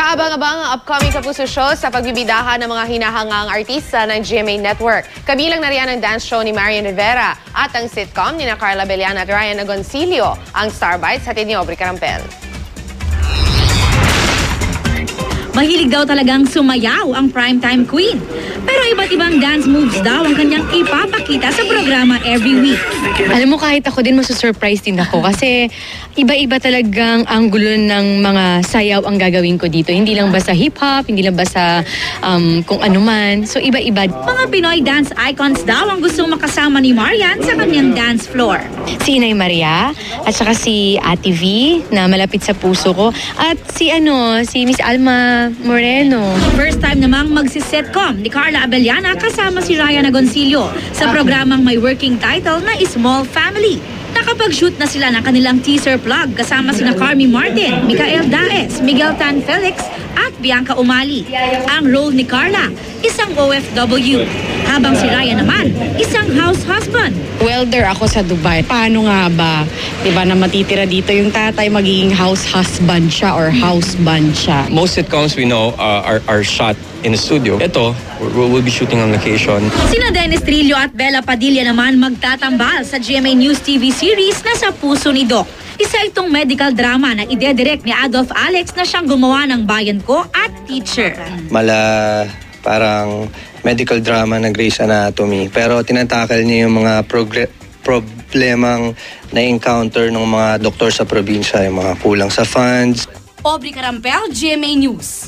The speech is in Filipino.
Kaabang-abang ang upcoming Kapuso show sa pagbibidahan ng mga hinahangang artista ng GMA Network. Kabilang na riyan ang dance show ni Marian Rivera at ang sitcom ni Carla Abellana at Ryan Agoncillo. Ang Star Bites hatid ni Aubrey Carampel. Mahilig daw talagang sumayaw ang primetime queen. Pero iba't ibang dance moves daw ang kanyang ipapakita sa programa every week. Alam mo, kahit ako din masusurprise din ako kasi iba-iba talagang anggulo ng mga sayaw ang gagawin ko dito. Hindi lang basta hip-hop, hindi lang basta kung ano man. So iba-iba. Mga Pinoy dance icons daw ang gustong makasama ni Marian sa kanyang dance floor. Si Inay Maria at saka si Ate V na malapit sa puso ko at si Miss Alma Moreno. First time namang magsi-sitcom ni Carla Abellana kasama si Ryan Agoncillo sa programang may working title na Small Family. Nakapag-shoot na sila ng kanilang teaser vlog kasama sina Carmi Martin, Micael Daes, Miguel Tan Felix at Bianca Umali. Ang role ni Carla, isang OFW. Habang si Ryan naman, isang house husband. Welder ako sa Dubai. Paano nga ba? Diba na matitira dito yung tatay, magiging house husband siya or houseband siya. Most sitcoms we know are shot in the studio. Ito, we'll be shooting on location. Sina Dennis Trillo at Bella Padilla naman magtatambal sa GMA News TV series na Sa Puso ni Doc. Isa itong medical drama na ide-direct ni Adolf Alex na siyang gumawa ng Bayan Ko at Teacher. Parang medical drama ng Grey's Anatomy. Pero tinatakal niya yung mga problemang na-encounter ng mga doktor sa probinsya, yung mga kulang sa funds. Aubrey Carampel, GMA News.